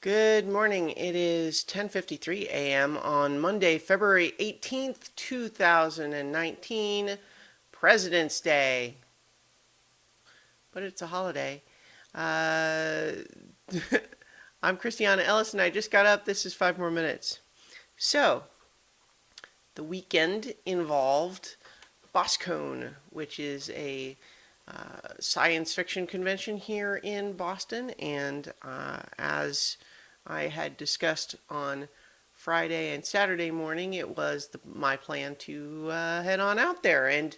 Good morning. It is 10:53 a.m. on Monday, February 18th, 2019, President's Day. But it's a holiday. Uh, I'm Christiana Ellis and I just got up. This is 5 more minutes. So, the weekend involved BosCon, which is a science fiction convention here in Boston. And as I had discussed on Friday and Saturday morning, it was my plan to head on out there. And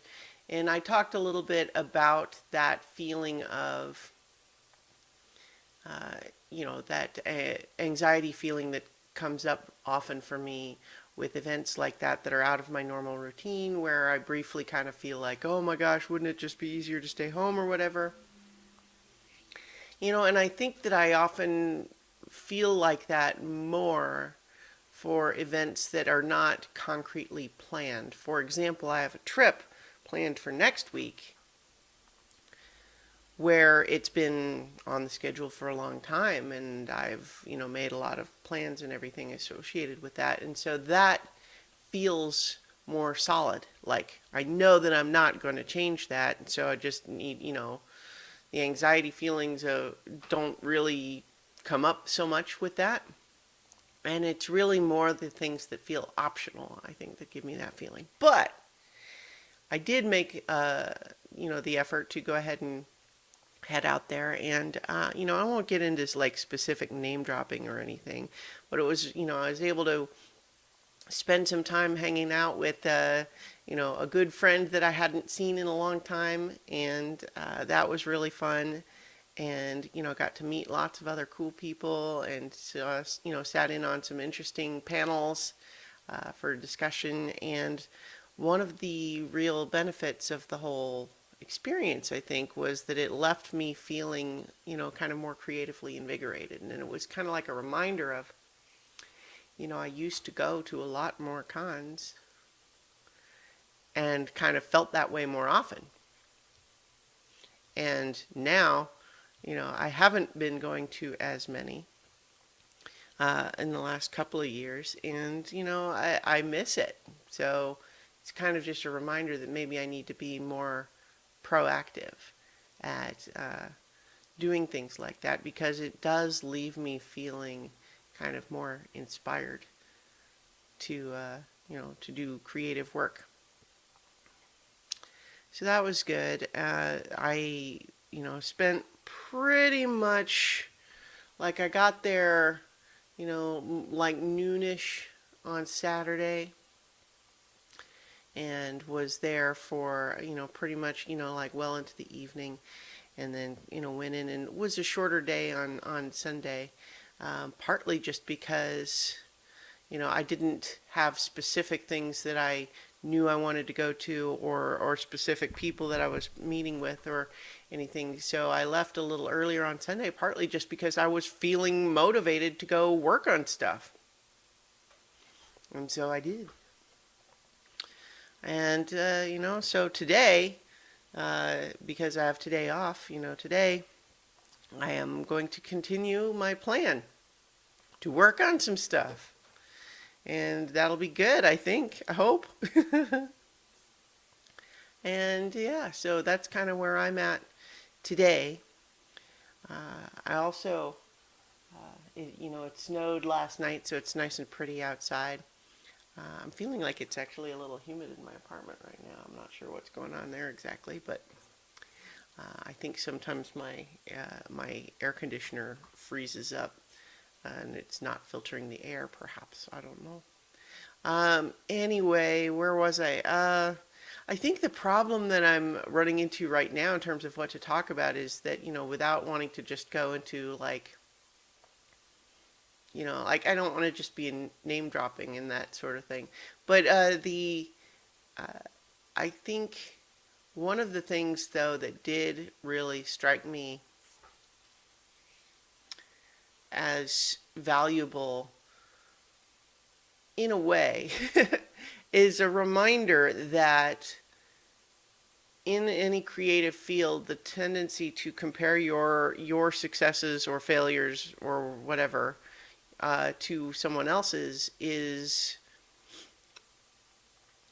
I talked a little bit about that feeling of, uh, that anxiety feeling that comes up often for me with events like that are out of my normal routine, where I briefly kind of feel like, oh my gosh, wouldn't it just be easier to stay home or whatever? And I think that I often feel like that more for events that are not concretely planned. For example, I have a trip planned for next week where it's been on the schedule for a long time and I've, made a lot of plans and everything associated with that. And so that feels more solid. Like I know that I'm not going to change that. And so I just need, the anxiety feelings don't really come up so much with that. And it's really more the things that feel optional, I think, that give me that feeling. But I did make, the effort to go ahead and head out there. And, I won't get into like specific name dropping or anything, but it was, I was able to spend some time hanging out with, a good friend that I hadn't seen in a long time. And that was really fun. And, got to meet lots of other cool people and, sat in on some interesting panels for discussion. And one of the real benefits of the whole experience, I think, was that it left me feeling, kind of more creatively invigorated. And it was kind of like a reminder of, I used to go to a lot more cons and kind of felt that way more often. And now, I haven't been going to as many in the last couple of years, and, I miss it. So it's kind of just a reminder that maybe I need to be more proactive at doing things like that, because it does leave me feeling kind of more inspired to, to do creative work. So that was good. I, spent pretty much, like I got there, like noonish on Saturday and was there for, pretty much, like well into the evening, and then, went in, and it was a shorter day on Sunday, partly just because, I didn't have specific things that I knew I wanted to go to, or specific people that I was meeting with or anything. So I left a little earlier on Sunday, partly just because I was feeling motivated to go work on stuff. And so I did. And, so today, because I have today off, today I am going to continue my plan to work on some stuff. And that'll be good, I think. I hope. And yeah, so that's kind of where I'm at today. I also, it snowed last night, so it's nice and pretty outside. I'm feeling like it's actually a little humid in my apartment right now. I'm not sure what's going on there exactly, but I think sometimes my air conditioner freezes up and it's not filtering the air, perhaps. I don't know. Anyway, where was I? I think the problem that I'm running into right now in terms of what to talk about is that, without wanting to just go into like, like I don't want to just be in name dropping and that sort of thing. But uh, I think one of the things, though, that did really strike me as valuable in a way is a reminder that in any creative field, the tendency to compare your successes or failures or whatever to someone else's is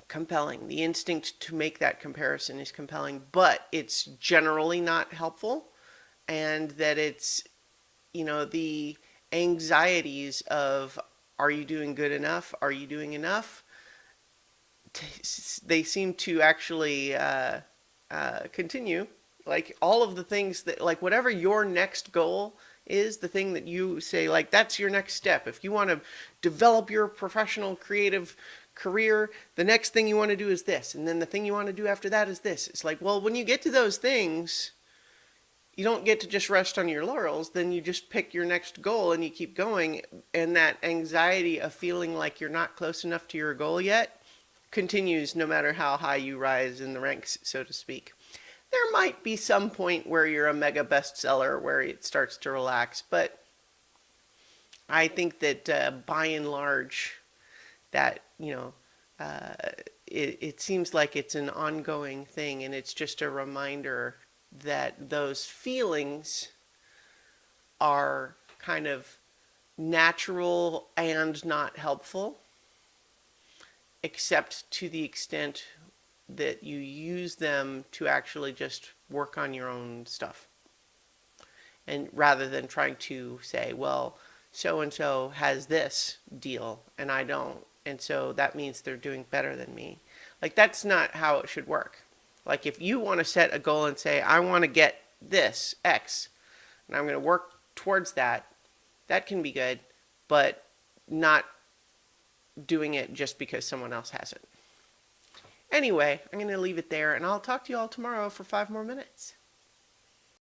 compelling. The instinct to make that comparison is compelling, but it's generally not helpful, and that it's, the anxieties of, are you doing good enough? Are you doing enough? They seem to actually continue. Like all of the things that, like whatever your next goal is, the thing that you say, like that's your next step. If you want to develop your professional creative career, the next thing you want to do is this. And then the thing you want to do after that is this. It's like, well, when you get to those things, you don't get to just rest on your laurels. Then you just pick your next goal and you keep going. And that anxiety of feeling like you're not close enough to your goal yet continues no matter how high you rise in the ranks, so to speak. There might be some point where you're a mega bestseller where it starts to relax, but I think that by and large, that, it seems like it's an ongoing thing, and it's just a reminder that those feelings are kind of natural and not helpful, except to the extent that you use them to actually just work on your own stuff. And rather than trying to say, well, so and so has this deal and I don't, and so that means they're doing better than me. Like, that's not how it should work. Like, if you want to set a goal and say, I want to get this X, and I'm going to work towards that, that can be good, but not doing it just because someone else has it. Anyway, I'm going to leave it there, and I'll talk to you all tomorrow for 5 more minutes.